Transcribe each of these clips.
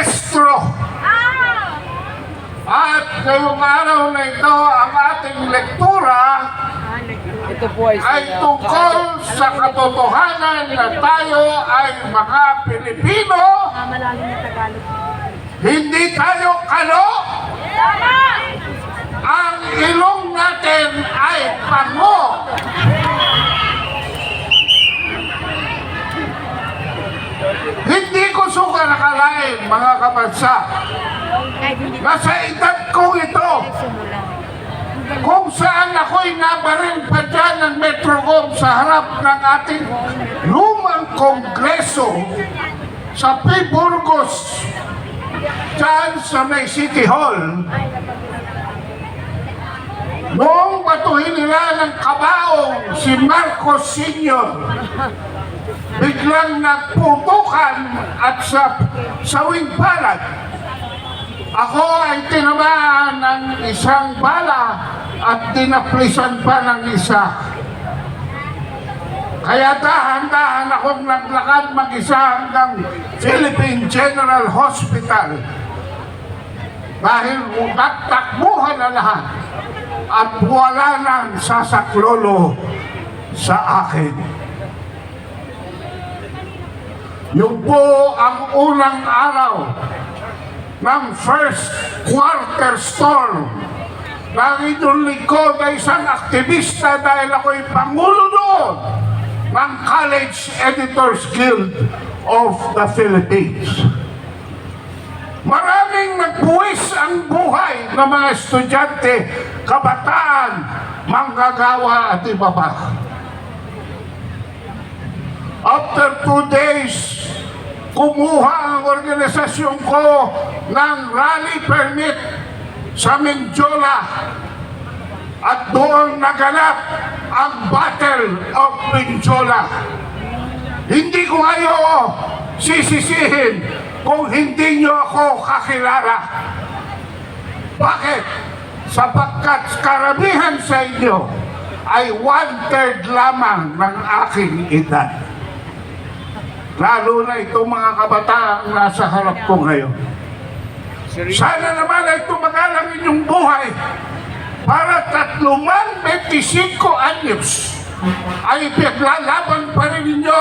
maestro. At ngayong araw na ito, ang ating lektura Ito po ay tungkol sa katotohanan na tayo ay mga Pilipino, hindi tayo kalo. Ang ilong natin ay pango. Hindi ko suka nakalain, mga kabansa, na sa edad kong ito, kung saan ako'y nabaril pa dyan ng Metrocom sa harap ng ating lumang kongreso sa P. Burgos, dyan sa may City Hall. Noong batuhin nila ng kabaong si Marcos Sr., biglang nagputukan at sa sawing palad. Ako ay tinamaan ng isang bala at tinaplisan pa ng isa. Kaya dahan-dahan akong naglakad mag-isa hanggang Philippine General Hospital. Dahil nagtakbuhan na lahat at wala nang sasaklolo sa akin. Yun po ang unang araw ng first quarter storm ng inyong lingkod na isang aktivista dahil ako'y pangulo noon ng College Editors Guild of the Philippines. Maraming nagbuwis ang buhay ng mga estudyante, kabataan, manggagawa at iba pa. After 2 days, kumuha ang organisasyon ko ng rally permit sa Mindiola at doon naganap ang Battle of Mindiola. Hindi ko kayo sisisihin kung hindi nyo ako kakilala. Bakit? Sapagkat karamihan sa inyo ay 1/3 lamang ng aking edad. Lalo na itong mga kabataang nasa harap ko ngayon. Sana naman ay tumagalang inyong buhay para 25 anyos ay pinaglalaban pa rin ninyo,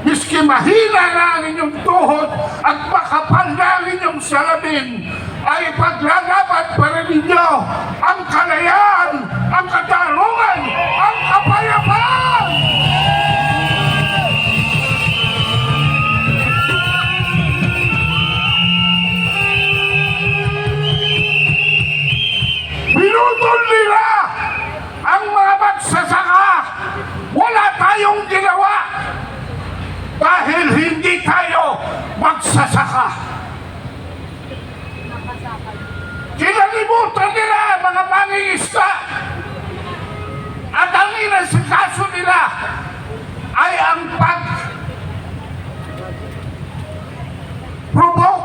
miski mahina na ang inyong tuhod at makapal na ang inyong salamin, ay paglalaban pa rin ninyo ang kalayaan, ang katarungan, ang kapayapaan! Binutol nila ang mga magsasaka. Wala tayong ginawa dahil hindi tayo magsasaka. Kinalimutan nila mga mangingisda at ang inasikaso nila ay ang pag-provoke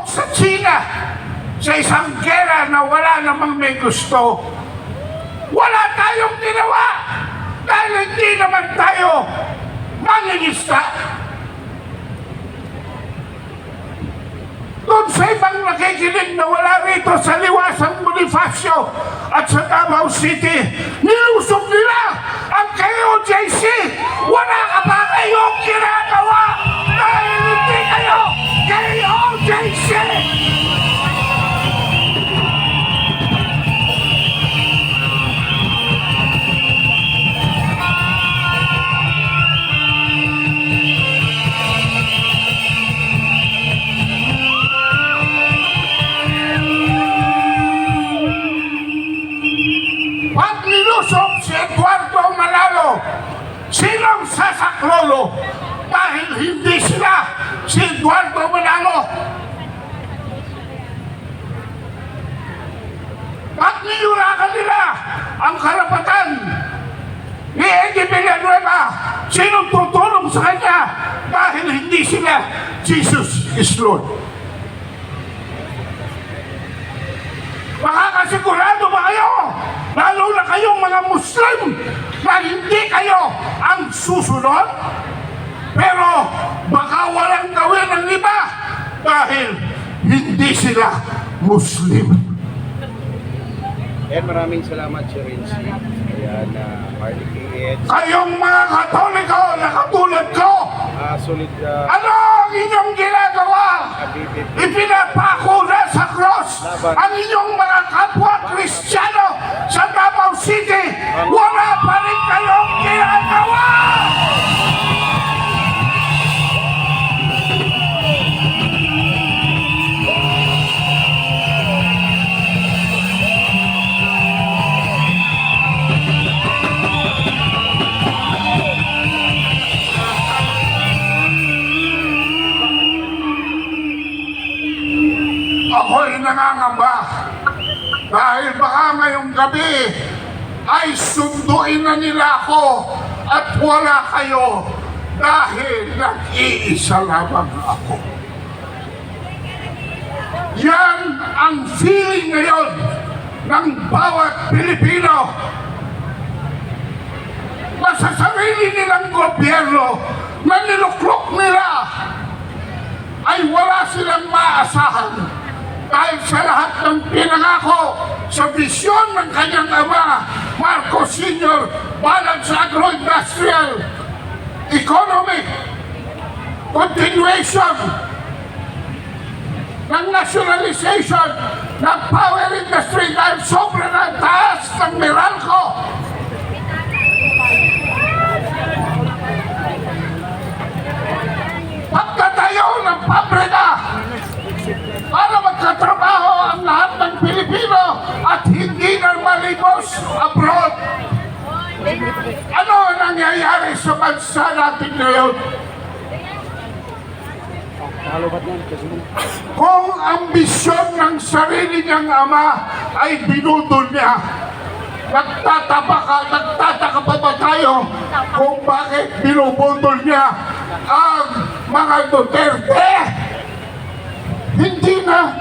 sa China sa isang gera na wala namang may gusto. Wala tayong ginawa dahil hindi naman tayo mangingisda. Doon sa ibang nakikinig na wala rito sa Liwasang Bonifacio at sa Davao City, nilusog nila ang KOJC. Wala ka pa kayong ginagawa dahil hindi kayo KOJC. Pag nilusog si Eduardo Manalo, sinong sasaklolo? Dahil hindi sila si Eduardo Manalo. Pag niyurakan nila ang karapatan ni Eddie Villanueva, sinong tutulong sa kanya? Dahil hindi sila Jesus is Lord. Makakasigurado ba kayo, lalo na kayong mga Muslim, na hindi kayo ang susunod? Pero baka walang gawin ng iba dahil hindi sila Muslim. And maraming salamat, Sir Renzi. Ayan, Harley KH. Kayong mga Katoliko na katulad ko, Solid ano ang inyong ginagawa? BBP. Ipinapako na sa cross ang inyong mga kapwa Kristiyano sa Davao City. Wala pa rin kayong ginagawa! Ako'y nangangamba dahil baka ngayong gabi ay sunduin na nila ako at wala kayo dahil nag-iisa lamang ako. Yan ang feeling ngayon ng bawat Pilipino na sa sarili nilang gobyerno na niluklok nila ay wala silang maasahan. Dahil sa lahat ng pinangako sa visyon ng kanyang ama, Marcos Sr., balance sa agro-industrial economy, continuation ng nationalization ng power industry dahil sobrang ang taas ng Meralco. Pagtatayo ng pabrika para magkatrabaho ang lahat ng Pilipino at hindi na malimos abroad. Ano ang nangyayari sa bansa natin ngayon? Kung ambisyon ng sarili niyang ama ay binudol niya, nagtataka pa ba tayo kung bakit binubudol niya ang mga Duterte? Hindi na.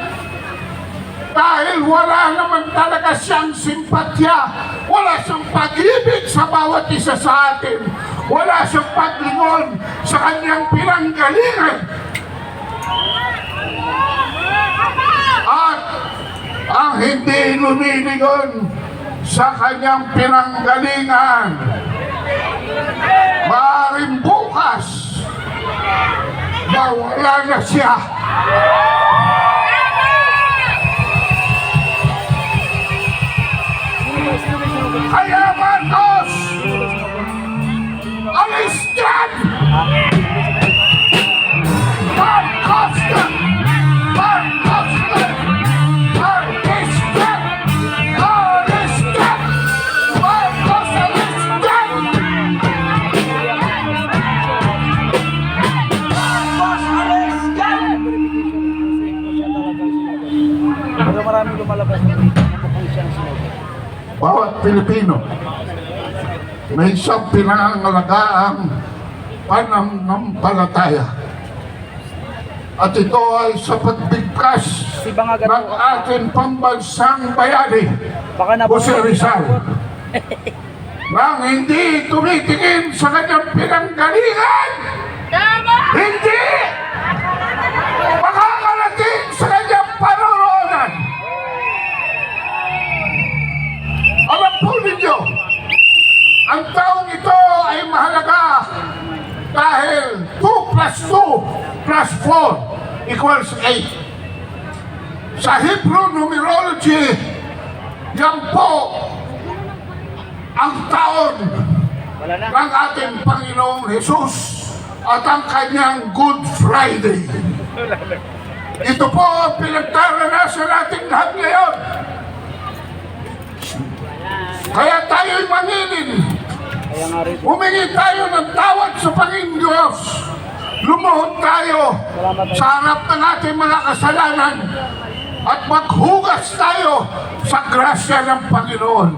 Dahil wala naman talaga siyang simpatya. Wala siyang pag-ibig sa bawat isa sa atin. Wala siyang paglingon sa kanyang pinanggalingan. At ang hindi lumilingon sa kanyang pinanggalingan, maaaring bukas mawala na siya. Kaya Marcos, alis dyan! Marcos dyan! Marcos dyan! Alis dyan! Alis dyan! Marcos, alis dyan! Pero maraming lumalabas na mukhang siyang sinabi. Bawat Pilipino may isang pinangangalagaang pananampalataya. At ito ay sa pagbigkas ng ating pambansang bayani, Jose Rizal, nang hindi tumitingin sa kanyang pinanggalingan. Hindi makakarating sa kanyang paroroonan. Alam po ninyo, ang taong ito ay mahalaga dahil 2 plus 2 plus 4 equals 8. Sa Hebrew numerology, yan po ang taon ng ating Panginoong Jesus at ang kanyang Good Friday. Ito po ang pinagdaranasan natin lahat ngayon. Kaya tayo'y mangilin. Humingi tayo ng tawad sa Panginoon Diyos. Lumuhod tayo sa harap ng ating mga kasalanan at maghugas tayo sa grasya ng Panginoon.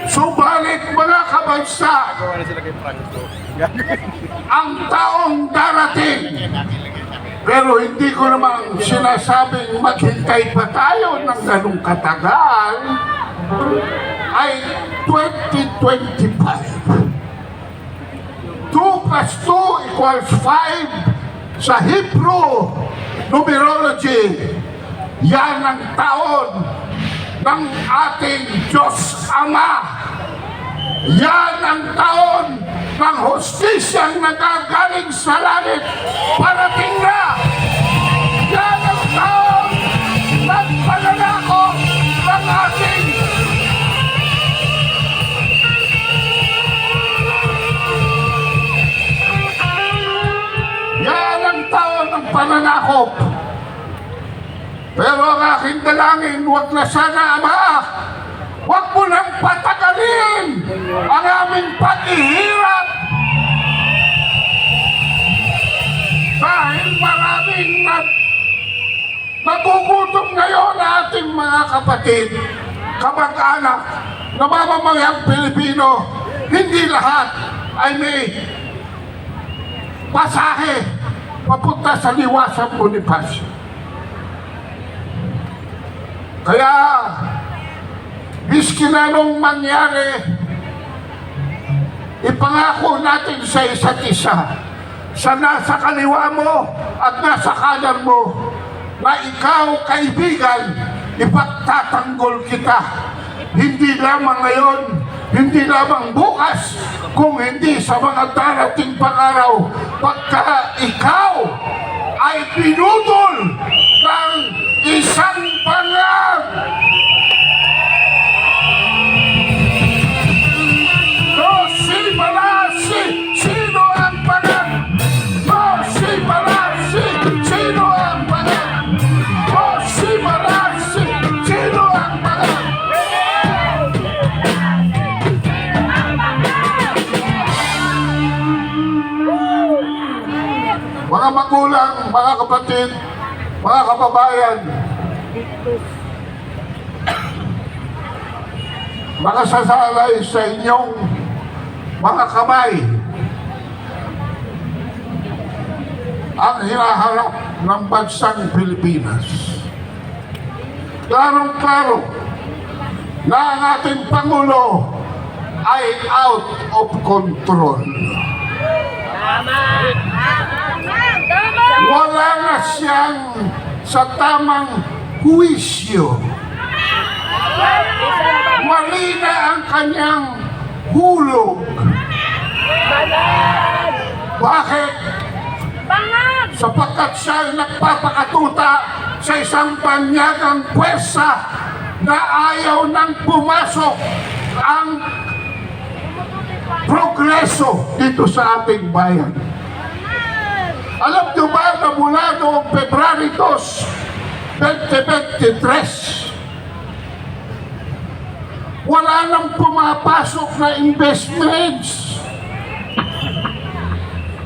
Subalit mga kabansa, ang taong darating, pero hindi ko naman sinasabing maghintay pa tayo ng ganong katagal, ay 2025. 2 plus 2 equals 5 sa Hebrew technology. Yan ang taon ng ating Diyos Ama. Yan ang taon ng hustisyang nagagaling sa langit. Parating na! Yan ang taon ng pananako ng ating Yan ang taon ng pananakop. Pero ang aking dalangin, huwag na sana, Ama, huwag mo nang patagalin ang aming paghihirap. Dahil maraming nagugutom ngayon na ating mga kapatid, kamag-anak, na mamamayang Pilipino, hindi lahat ay may pasahe papunta sa Liwasang Bonifacio. Kaya, miski na nung mangyari, ipangako natin sa isa't isa, sa nasa kaliwa mo at nasa kanan mo, na ikaw, kaibigan, ipagtatanggol kita. Hindi lamang ngayon, hindi lamang bukas, kung hindi sa mga darating pang araw, pagka ikaw ay pinutol ng isang palag. No, si Balasi, sino ang palag? No, si Balasi, sino ang palag? No, si Balasi, sino ang palag? Mga magulang, mga kapatid, mga kababayan, makasasalay sa inyong mga kamay ang hinaharap ng bansang Pilipinas. Klarong-klaro na ang ating Pangulo ay out of control. Wala na siyang sa tamang huwisyo. Mali na ang kanyang hulog. Bakit? Sapagkat siya ay nagpapakatuta sa isang banyagang pwersa na ayaw nang pumasok ang progreso dito sa ating bayan. Alam niyo ba na mula noong February 2, 2023, wala nang pumapasok na investments.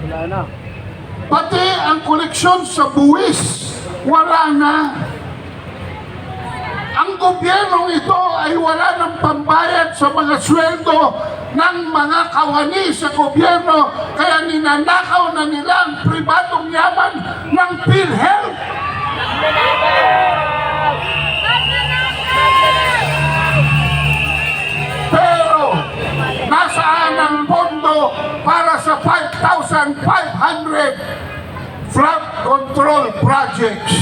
Wala na. Pati ang koleksyon sa buwis, wala na. Ang gobyernong ito ay wala ng pambayad sa mga sweldo ng mga kawani sa gobyerno, kaya ninanakaw na nila ang pribadong yaman ng PhilHealth. Pero nasaan ang pondo para sa 5,500 flood control projects?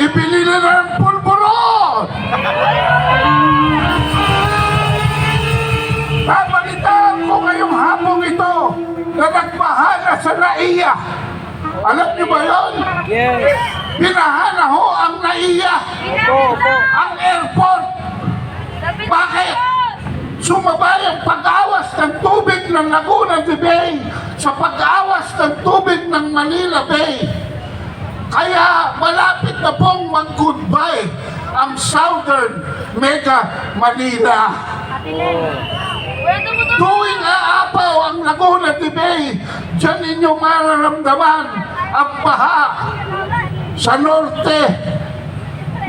Ibinili na ng pulburon! Babalitaan ko ngayong hapong ito na nagbahala sa NAIA. Alam niyo ba yun? Yes. Binahala ho ang NAIA, Opo. ang airport. Bakit? Sumabay ang pag-awas ng tubig ng Laguna de Bay sa pag-awas ng tubig ng Manila Bay. Kaya malapit na pong mag-goodbye ang Southern Mega Manila. Tuwing aapaw ang Laguna de Bay, dyan ninyo mararamdaman ang baha sa norte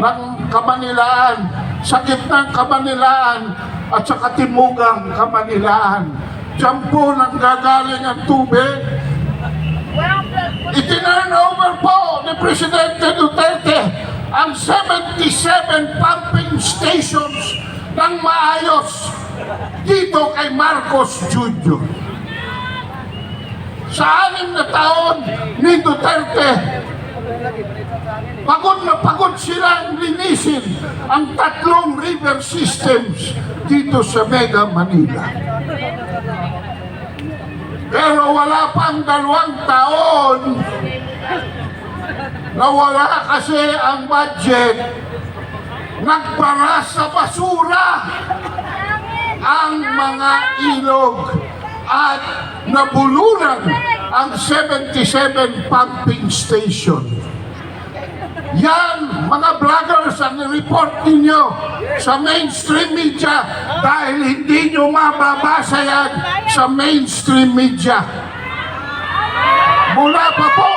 ng Kamanilaan, sa gitnang Kamanilaan at sa katimugang Kamanilaan. Diyan po nanggagaling ang tubig. Itinurn over po ni Presidente Duterte ang 77 pumping stations ng maayos dito kay Marcos Jr. sa 6 na taon ni Duterte. Pagod na pagod silang linisin ang 3 river systems dito sa Mega Manila. Pero wala pang 2 taon na wala kasi ang budget, nagbara sa basura ang mga ilog at nabulunan ang 77 pumping station. Yan, mga vloggers, ang report ninyo sa mainstream media dahil hindi nyo mababasa yan sa mainstream media. Mula pa po,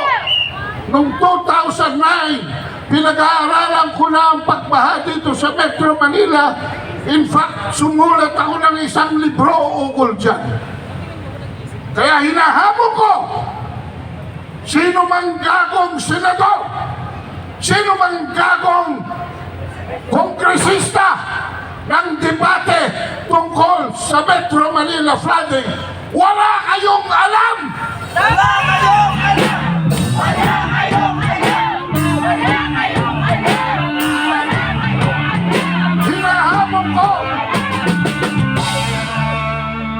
noong 2009, pinag-aaralan ko na ang pagbaha dito sa Metro Manila. In fact, sumulat ako ng isang libro ukol dyan. Kaya hinahamon ko, sino mang gagong senador, sino mang gagong kongresista ng debate tungkol sa Metro Manila flooding, wala kayong alam! Wala kayong alam! Wala kayong alam! Wala kayong alam! Wala kayong alam!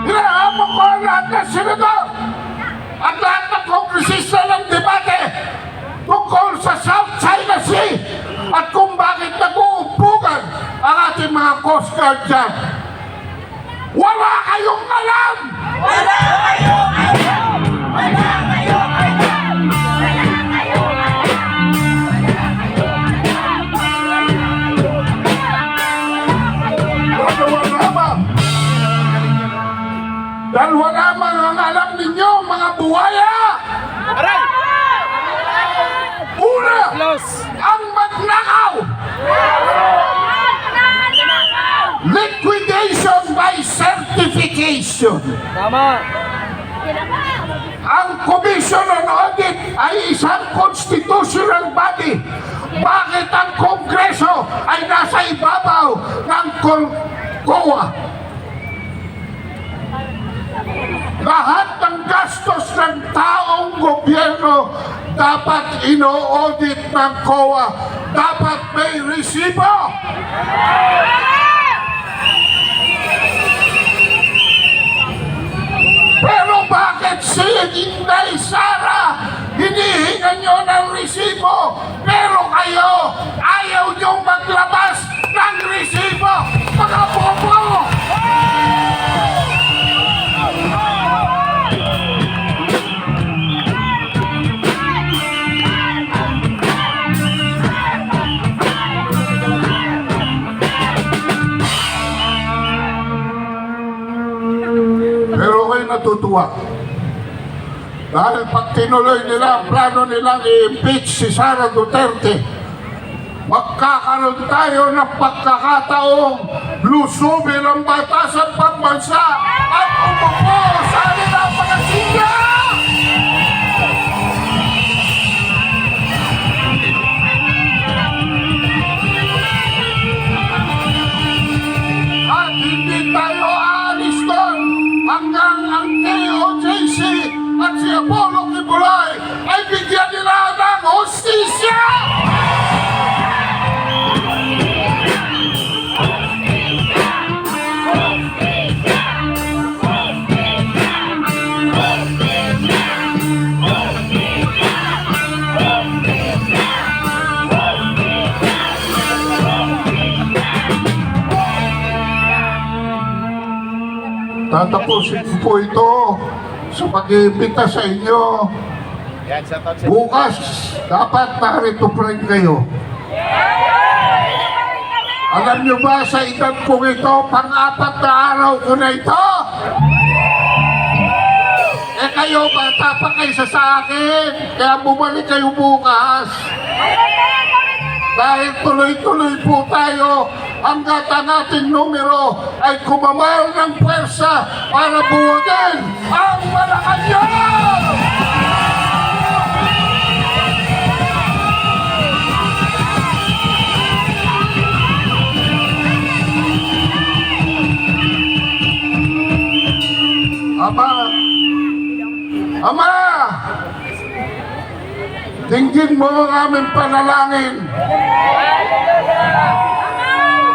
Hinahamon ko ang lahat ng senador at lahat ng kongresista ng debate tungkol sa South China Sea at kung bakit nag-uupugan ang ating mga Coast Guard dyan. Wala kayong alam! Wala kayong alam! Wala kayong alam! Wala kayong alam! Dalawa lamang ang alam ninyo, mga buwaya! Aray! Una, Close! ang magnakaw! Liquidation by certification. Tama! Ang Commission on Audit ay isang constitutional body. Bakit ang Kongreso ay nasa ibabaw ng COA? Lahat ng gastos ng taong gobyerno dapat ino-audit ng COA. Dapat may resibo. Pero bakit si Inday Sara hinihingan nyo ng resibo pero kayo ayaw nyo maglabas ng resibo? Mga bobo! Pero kayo natutuwa. Dahil pag tinuloy nila ang plano nilang i-impeach si Sara Duterte, magkakaroon tayo ng pagkakataong lusubin ang batas at pambansa at umupo sa kanilang pagkasinga! At hindi tayo aalis doon hanggang ang KOJC at si Apollo Kibuloy ay bigyan nila ng hustisya! Tatapusin ko po ito sa pag-iimbita sa inyo. Yan, sa taon sa Bukas, dapat narito pa rin kayo. Alam nyo ba sa edad kong ito, pang-4 na araw ko na ito? Eh kayo, bata pa kaysa sa akin, kaya bumalik kayo bukas. Dahil tuloy-tuloy po tayo hanggat ang ating numero ay kumamal ng pwersa para buwagin ang Malacanang! Ama! Ama! Dinggin mo ang aming panalangin.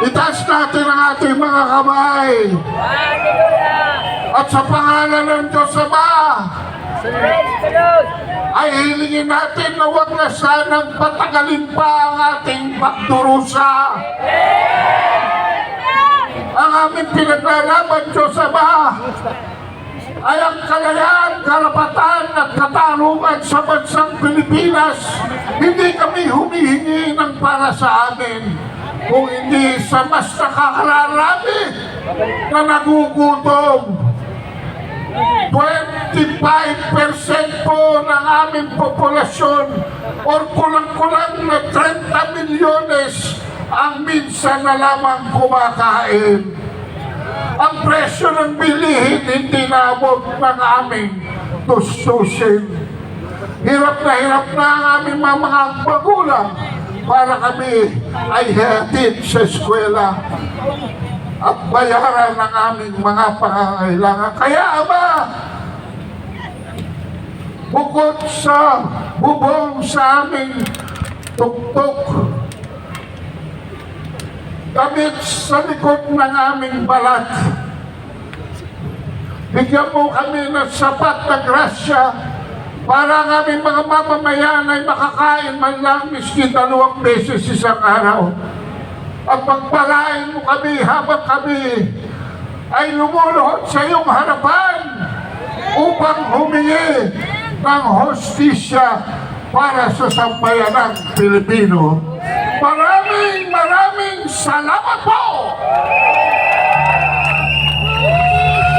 Itaas natin ang ating mga kamay. At sa pangalan ng Diyos Ama, ay hilingin natin na huwag na sanang patagalin pa ang ating pagdurusa. Ang aming pinaglalaban, Diyos Ama, ay ang kalayaan, karapatan at katarungan sa bansang Pilipinas. Hindi kami humihingi ng para sa amin, kung hindi sa mas nakakararami na nagugutom. 25% po ng aming populasyon o kulang-kulang na 30 milyones ang minsan na lamang kumakain. Ang presyo ng bilihin hindi naabot ng aming tustusin. Hirap na ang aming mga magulang para kami ay hatid sa eskwela at bayaran ng aming mga pangangailangan. Kaya Ama, bukod sa bubong sa aming tuktok, damit sa likod ng aming balat, bigyan mo kami ng sapat na grasya para ang aming mga mamamayan ay makakain man lang miski 2 beses isang araw. At pagpalain mo kami habang kami ay lumuluhod sa iyong harapan upang humingi ng hostisya para sa sambayanang Pilipino. Maraming salamat po!